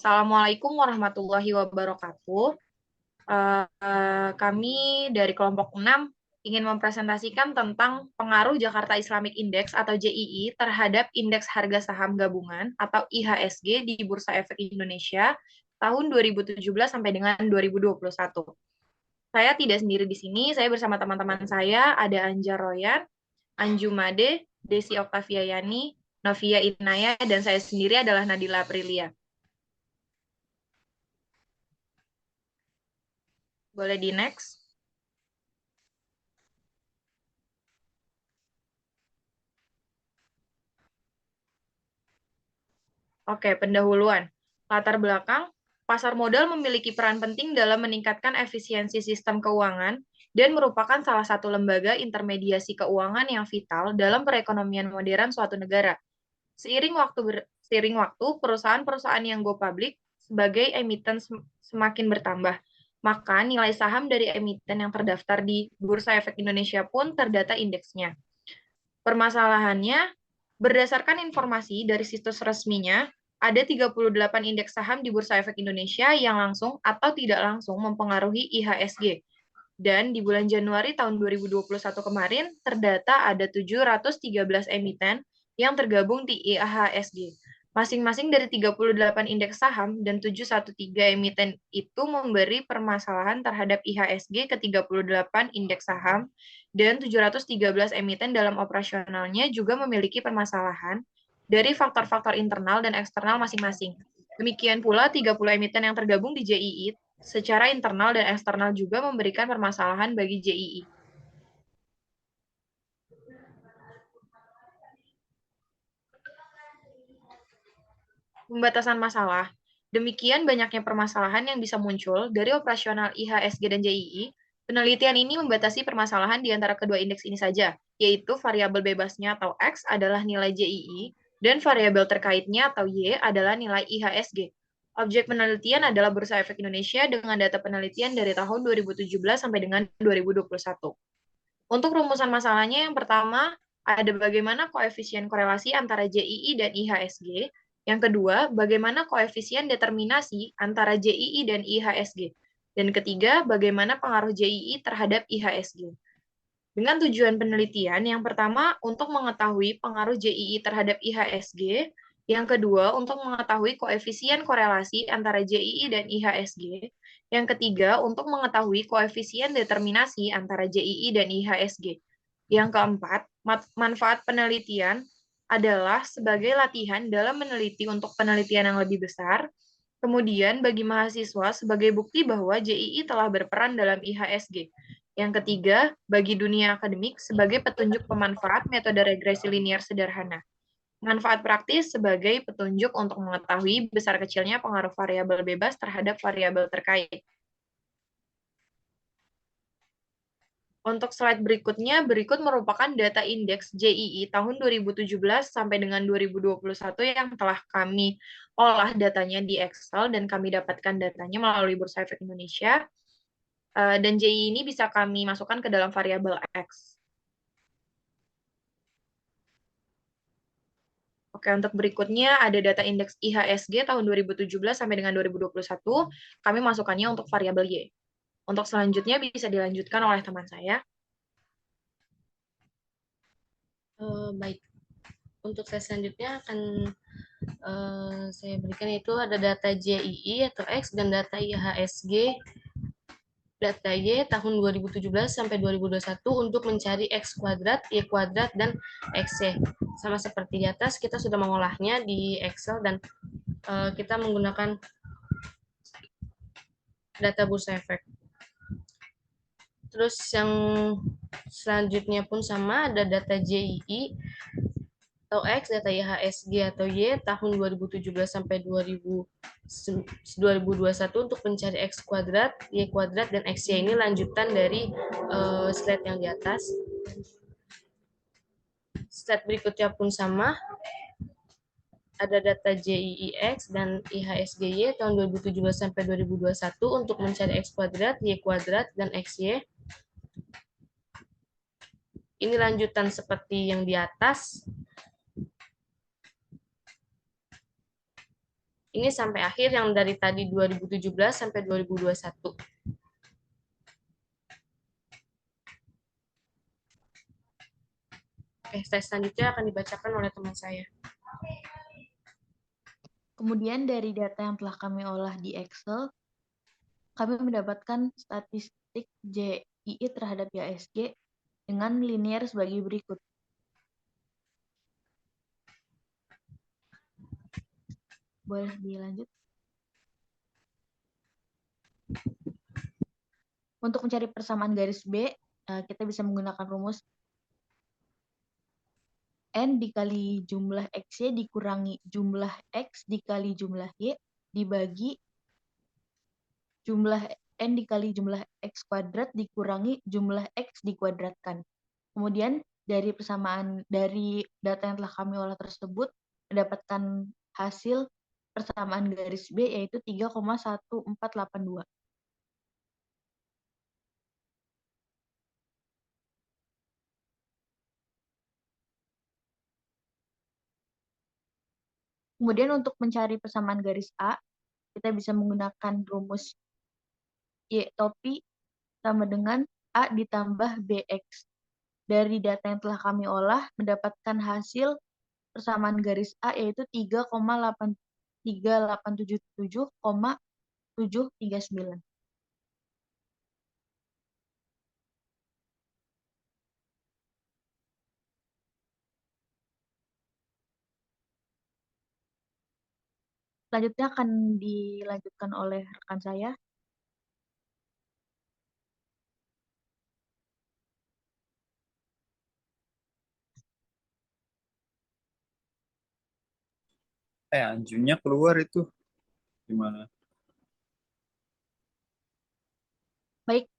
Assalamualaikum warahmatullahi wabarakatuh. Kami dari kelompok 6 ingin mempresentasikan tentang pengaruh Jakarta Islamic Index atau JII terhadap Indeks Harga Saham Gabungan atau IHSG di Bursa Efek Indonesia tahun 2017 sampai dengan 2021. Saya tidak sendiri di sini, saya bersama teman-teman saya, ada Anjar Royan, Anju Made, Desi Oktavia Yani, Novia Inaya, dan saya sendiri adalah Nadila Aprilia. Boleh di next. Oke, pendahuluan. Latar belakang, pasar modal memiliki peran penting dalam meningkatkan efisiensi sistem keuangan dan merupakan salah satu lembaga intermediasi keuangan yang vital dalam perekonomian modern suatu negara. Seiring waktu, perusahaan-perusahaan yang go public sebagai emiten semakin bertambah. Maka nilai saham dari emiten yang terdaftar di Bursa Efek Indonesia pun terdata indeksnya. Permasalahannya, berdasarkan informasi dari situs resminya, ada 38 indeks saham di Bursa Efek Indonesia yang langsung atau tidak langsung mempengaruhi IHSG. Dan di bulan Januari tahun 2021 kemarin, terdata ada 713 emiten yang tergabung di IHSG. Masing-masing dari 38 indeks saham dan 713 emiten itu memberi permasalahan terhadap IHSG ke 38 indeks saham dan 713 emiten dalam operasionalnya juga memiliki permasalahan dari faktor-faktor internal dan eksternal masing-masing. Demikian pula 30 emiten yang tergabung di JII secara internal dan eksternal juga memberikan permasalahan bagi JII. Pembatasan masalah. Demikian banyaknya permasalahan yang bisa muncul dari operasional IHSG dan JII, penelitian ini membatasi permasalahan di antara kedua indeks ini saja, yaitu variabel bebasnya atau X adalah nilai JII, dan variabel terkaitnya atau Y adalah nilai IHSG. Objek penelitian adalah Bursa Efek Indonesia dengan data penelitian dari tahun 2017 sampai dengan 2021. Untuk rumusan masalahnya, yang pertama, ada bagaimana koefisien korelasi antara JII dan IHSG. Yang kedua, bagaimana koefisien determinasi antara JII dan IHSG. Dan ketiga, bagaimana pengaruh JII terhadap IHSG. Dengan tujuan penelitian, yang pertama, untuk mengetahui pengaruh JII terhadap IHSG. Yang kedua, untuk mengetahui koefisien korelasi antara JII dan IHSG. Yang ketiga, untuk mengetahui koefisien determinasi antara JII dan IHSG. Yang keempat, manfaat penelitian adalah sebagai latihan dalam meneliti untuk penelitian yang lebih besar. Kemudian, bagi mahasiswa sebagai bukti bahwa JII telah berperan dalam IHSG. Yang ketiga, bagi dunia akademik sebagai petunjuk pemanfaat metode regresi linier sederhana. Manfaat praktis sebagai petunjuk untuk mengetahui besar kecilnya pengaruh variabel bebas terhadap variabel terkait. Untuk slide berikutnya, berikut merupakan data indeks JII tahun 2017 sampai dengan 2021 yang telah kami olah datanya di Excel dan kami dapatkan datanya melalui Bursa Efek Indonesia. Dan JII ini bisa kami masukkan ke dalam variabel X. Oke, untuk berikutnya ada data indeks IHSG tahun 2017 sampai dengan 2021. Kami masukkannya untuk variabel Y. Untuk selanjutnya bisa dilanjutkan oleh teman saya. Baik, untuk saya selanjutnya akan saya berikan itu ada data JII atau X dan data IHSG data Y tahun 2017 sampai 2021 untuk mencari X kuadrat, Y kuadrat, dan XY. Sama seperti di atas, kita sudah mengolahnya di Excel dan kita menggunakan data Bursa Efek. Terus yang selanjutnya pun sama, ada data JII atau X, data IHSG atau Y tahun 2017 sampai 2021 untuk mencari X kuadrat, Y kuadrat, dan XY. Ini lanjutan dari slide yang di atas. Slide berikutnya pun sama, ada data JIIX dan IHSGY tahun 2017 sampai 2021 untuk mencari X kuadrat, Y kuadrat, dan XY. Ini lanjutan seperti yang di atas. Ini sampai akhir yang dari tadi 2017 sampai 2021. Oke, tes selanjutnya akan dibacakan oleh teman saya. Kemudian dari data yang telah kami olah di Excel, kami mendapatkan statistik JII terhadap IHSG dengan linear sebagai berikut. Boleh dilanjut? Untuk mencari persamaan garis B, kita bisa menggunakan rumus N dikali jumlah X-Y dikurangi jumlah X dikali jumlah Y dibagi jumlah N dikali jumlah X kuadrat dikurangi jumlah X dikuadratkan. Kemudian dari persamaan dari data yang telah kami olah tersebut mendapatkan hasil persamaan garis B yaitu 3,1482. Kemudian untuk mencari persamaan garis A, kita bisa menggunakan rumus Y topi sama dengan A ditambah BX. Dari data yang telah kami olah, mendapatkan hasil persamaan garis A yaitu 3,3877,739. Selanjutnya akan dilanjutkan oleh rekan saya. Anjingnya keluar itu gimana? Baik,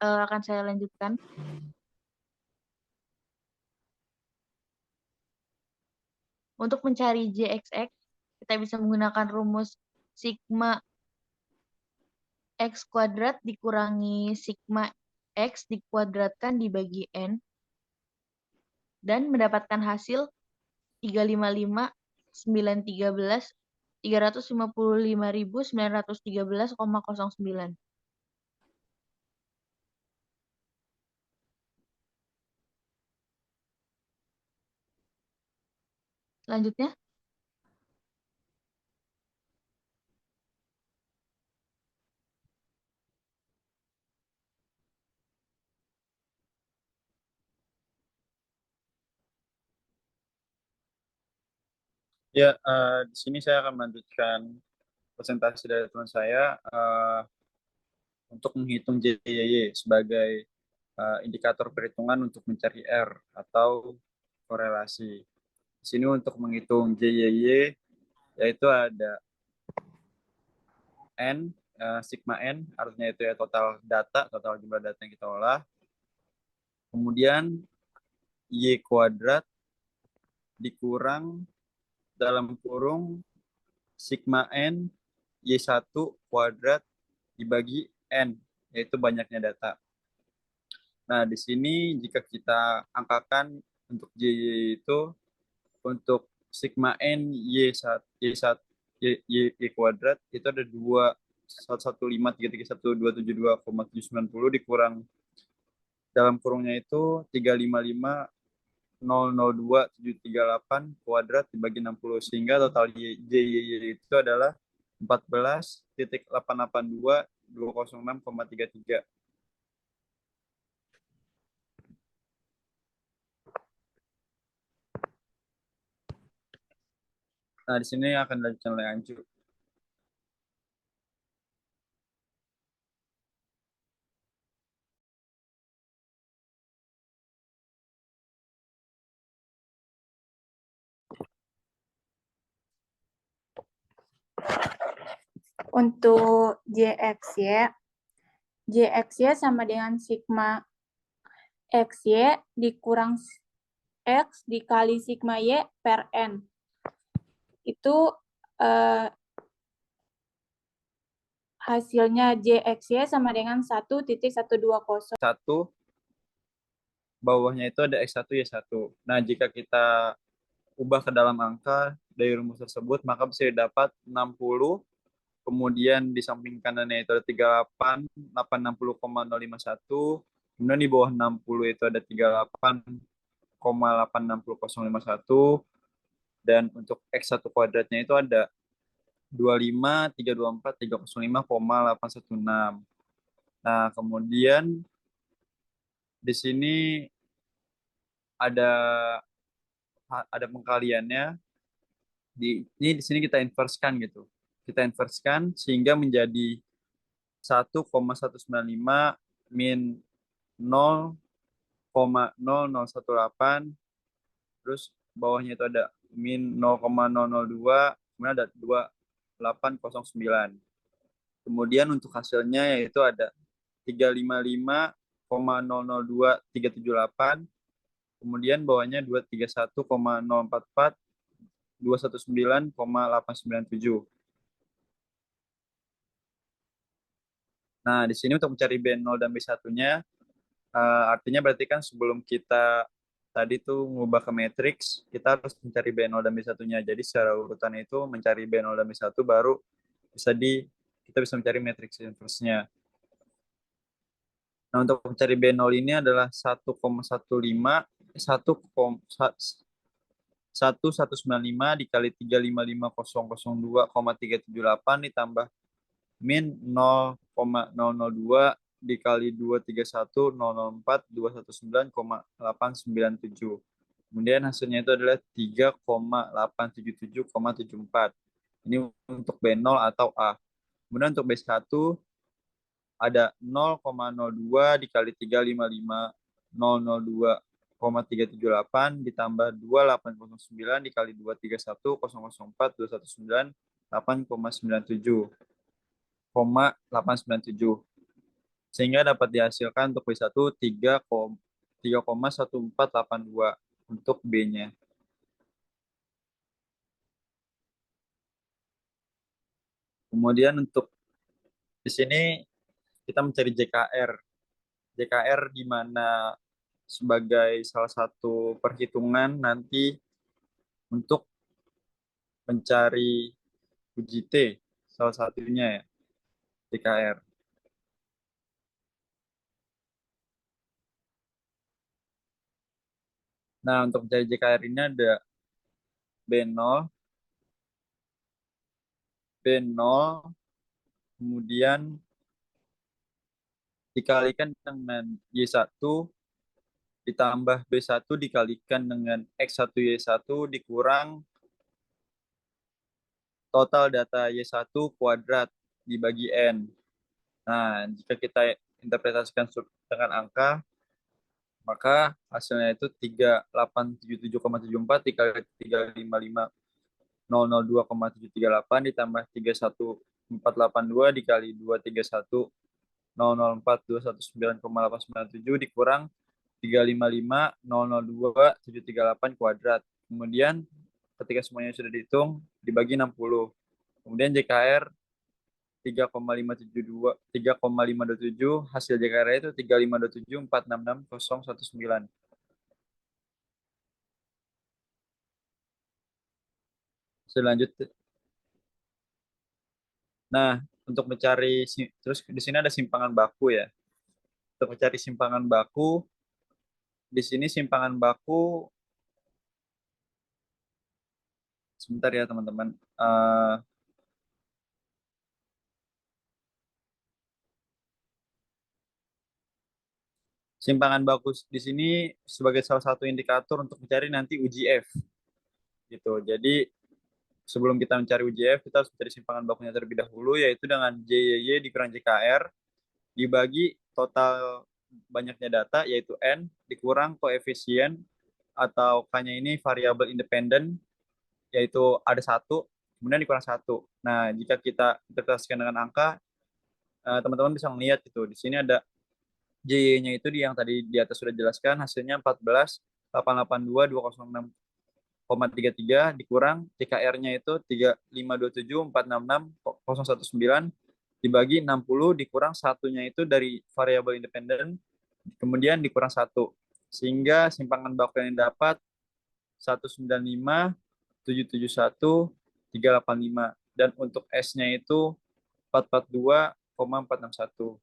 akan saya lanjutkan. Untuk mencari JXX, kita bisa menggunakan rumus sigma X kuadrat dikurangi sigma X dikuadratkan dibagi N, dan mendapatkan hasil 355.913 Selanjutnya, Ya, di sini saya akan melanjutkan presentasi dari teman saya untuk menghitung JYY sebagai indikator perhitungan untuk mencari R atau korelasi. Di sini untuk menghitung JYY yaitu ada N, sigma N, artinya itu ya total data, total jumlah data yang kita olah. Kemudian Y kuadrat dikurang dalam kurung sigma N Y1 kuadrat dibagi N, yaitu banyaknya data. Nah, di sini jika kita angkakan untuk JY itu, untuk sigma N Y1, Y1, Y kuadrat, itu ada 2,115,331,272,790 dikurang dalam kurungnya itu 355,002,738 kuadrat dibagi 60, sehingga total JY itu adalah 14,882,206,33. Nah, di sini akan dilanjutkan oleh Anju. Untuk JXY sama dengan sigma XY dikurang X dikali sigma Y per N. Itu hasilnya JXY sama dengan 1,120. 1, bawahnya itu ada X1, Y1. Nah, jika kita ubah ke dalam angka, dari rumus tersebut, maka bisa didapat 60, kemudian di samping kanannya itu ada 38, 860,051, kemudian di bawah 60 itu ada 38,860051, dan untuk X1 kuadratnya itu ada 25, 324, 305,816. Nah, kemudian di sini ada pengkaliannya. Ini di sini kita inverskan gitu. Kita inverskan sehingga menjadi 1,195 min 0,0018, terus bawahnya itu ada min 0,002, kemudian ada 2809. Kemudian untuk hasilnya yaitu ada 355,002378, kemudian bawahnya 231,044, 219,897. Nah, di sini untuk mencari B0 dan B1-nya, artinya berarti kan sebelum kita tadi tuh mengubah ke matriks, kita harus mencari B0 dan B1-nya. Jadi secara urutan itu mencari B0 dan B1 baru kita bisa mencari matriks inverse-nya. Nah, untuk mencari B0 ini adalah 1195 dikali 355.002,378 ditambah min 0,002 dikali 231.004.219,897. Kemudian hasilnya itu adalah 3,877,74. Ini untuk B0 atau A. Kemudian untuk B1 ada 0,02 dikali 355.002,378 ditambah 2809 dikali 231,004.219,897, sehingga dapat dihasilkan untuk B1 3,1482 untuk B-nya. Kemudian untuk di sini kita mencari JKR. JKR di mana sebagai salah satu perhitungan nanti untuk mencari UJT, salah satunya ya, JKR. Nah, untuk mencari JKR ini ada B0, kemudian dikalikan dengan Y1 ditambah B1 dikalikan dengan X1 Y1 dikurang total data Y1 kuadrat dibagi N. Nah, jika kita interpretasikan dengan angka, maka hasilnya itu 3877,74 dikali 355.002,738 ditambah 31482 dikali 231.004.219,897 dikurang 355.002.738 kuadrat. Kemudian ketika semuanya sudah dihitung dibagi 60. Kemudian JKR 3,527, hasil JKR itu 3,527,466,019. Selanjutnya, nah, untuk mencari, terus di sini ada simpangan baku ya. Untuk mencari simpangan baku, di sini simpangan baku, sebentar ya teman-teman. Simpangan baku di sini sebagai salah satu indikator untuk mencari nanti UJF. Gitu. Jadi sebelum kita mencari UJF, kita harus mencari simpangan bakunya terlebih dahulu, yaitu dengan JYY dikurang JKR dibagi total banyaknya data, yaitu N, dikurang koefisien atau K-nya ini variabel independen, yaitu ada 1, kemudian dikurang 1. Nah, jika kita interpretasikan dengan angka, teman-teman bisa melihat gitu. Di sini ada JY-nya itu yang tadi di atas sudah jelaskan, hasilnya 14.882.206,33 dikurang JKR-nya itu 3.527.466.019 dibagi 60 dikurang satunya itu dari variabel independen, kemudian dikurang 1, sehingga simpangan baku yang dapat 195 771,385. Dan untuk S-nya itu 442,461.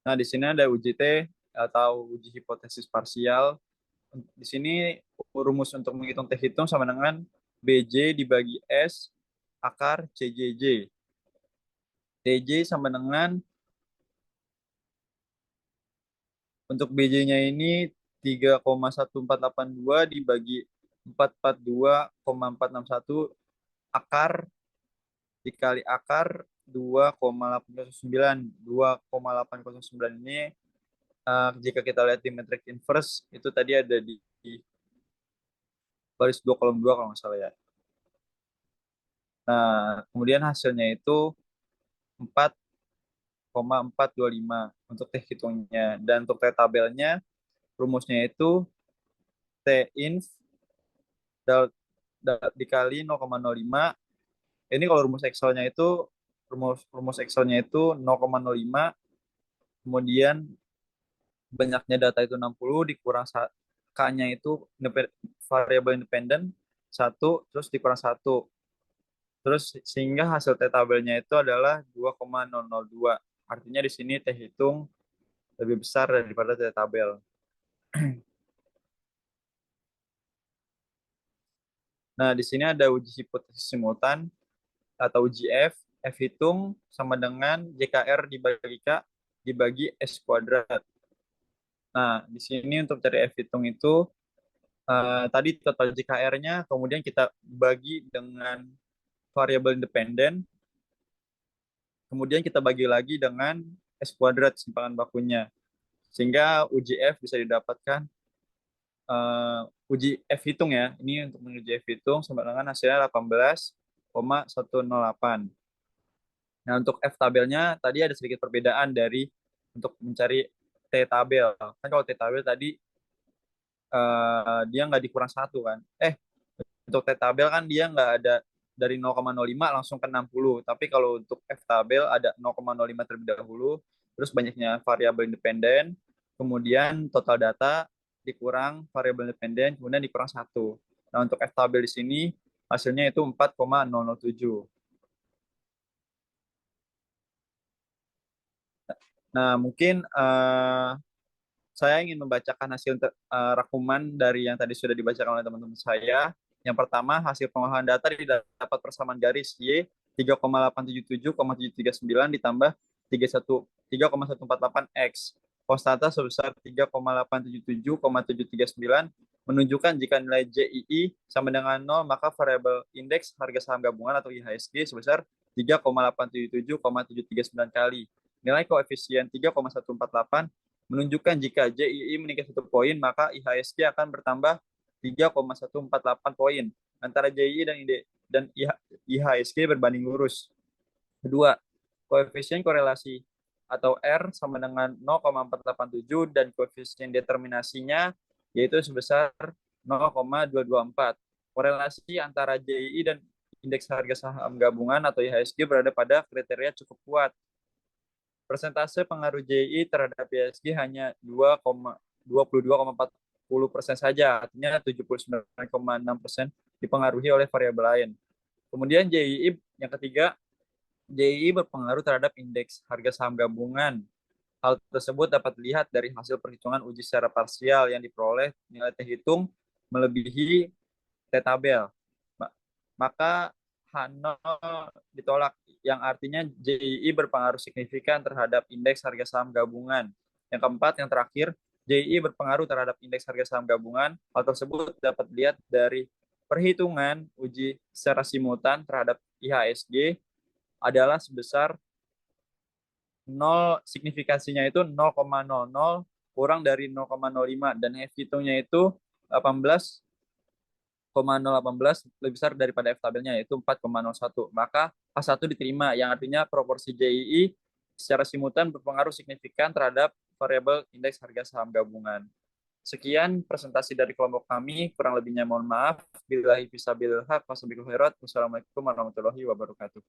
Nah, di sini ada uji T atau uji hipotesis parsial. Di sini rumus untuk menghitung T hitung sama dengan BJ dibagi S akar CJJ. TJ sama dengan, untuk BJ-nya ini 3,1482 dibagi 442,461 akar dikali akar 2,809. 2,809 ini jika kita lihat di metrik inverse itu tadi ada di baris 2 kolom 2 kalau nggak salah ya. Nah, kemudian hasilnya itu 4,425 untuk T hitungnya. Dan untuk T tabelnya rumusnya itu T inf dikali 0,05. Ini kalau rumus Excelnya itu rumus Excelnya itu 0,05, kemudian banyaknya data itu 60 dikurang K-nya itu variabel independen 1, terus dikurang 1. Terus sehingga hasil T tabelnya itu adalah 2,002. Artinya di sini T hitung lebih besar daripada T tabel. Nah, di sini ada uji hipotesis simultan atau uji F. F hitung sama dengan JKR dibagi K dibagi S kuadrat. Nah, di sini untuk cari F hitung itu tadi total JKR-nya, kemudian kita bagi dengan variabel independen, kemudian kita bagi lagi dengan S kuadrat simpangan bakunya. Sehingga uji F bisa didapatkan, uji F hitung ya, ini untuk menuju F hitung sama dengan hasilnya 18,108. Nah, untuk F tabelnya tadi ada sedikit perbedaan dari untuk mencari T tabel. Kan kalau T tabel tadi dia nggak dikurang 1 kan. Untuk T tabel kan dia nggak ada dari 0,05 langsung ke 60. Tapi kalau untuk F tabel ada 0,05 terlebih dahulu, terus banyaknya variabel independen, kemudian total data dikurang variabel independen, kemudian dikurang 1. Nah, untuk F tabel di sini hasilnya itu 4,007. Nah, mungkin saya ingin membacakan hasil rangkuman dari yang tadi sudah dibacakan oleh teman-teman saya. Yang pertama, hasil pengolahan data didapat persamaan garis Y 3,877,739 ditambah 3,148X. Konstanta sebesar 3,877,739 menunjukkan jika nilai JII sama dengan 0, maka variabel indeks harga saham gabungan atau IHSG sebesar 3,877,739 kali. Nilai koefisien 3,148 menunjukkan jika JII meningkat 1 poin, maka IHSG akan bertambah 3,148 poin. Antara JII dan IHSG berbanding lurus. Kedua, koefisien korelasi atau R sama dengan 0,487 dan koefisien determinasinya yaitu sebesar 0,224. Korelasi antara JII dan indeks harga saham gabungan atau IHSG berada pada kriteria cukup kuat. Persentase pengaruh JII terhadap IHSG hanya 22,40% saja, artinya 79,6% dipengaruhi oleh variabel lain. Kemudian JII yang ketiga, JII berpengaruh terhadap indeks harga saham gabungan. Hal tersebut dapat dilihat dari hasil perhitungan uji secara parsial yang diperoleh nilai T hitung melebihi T tabel. Maka H0 ditolak, yang artinya JII berpengaruh signifikan terhadap indeks harga saham gabungan. Yang keempat, yang terakhir, JII berpengaruh terhadap indeks harga saham gabungan. Hal tersebut dapat dilihat dari perhitungan uji secara simultan terhadap IHSG adalah sebesar 0, signifikasinya itu 0,00 kurang dari 0,05 dan F hitungnya itu 18,018 lebih besar daripada F tabelnya yaitu 4,01. Maka H1 diterima yang artinya proporsi JII secara simultan berpengaruh signifikan terhadap variabel indeks harga saham gabungan. Sekian presentasi dari kelompok kami, kurang lebihnya mohon maaf. Billahi fisabilillah, wassalamualaikum warahmatullahi wabarakatuh.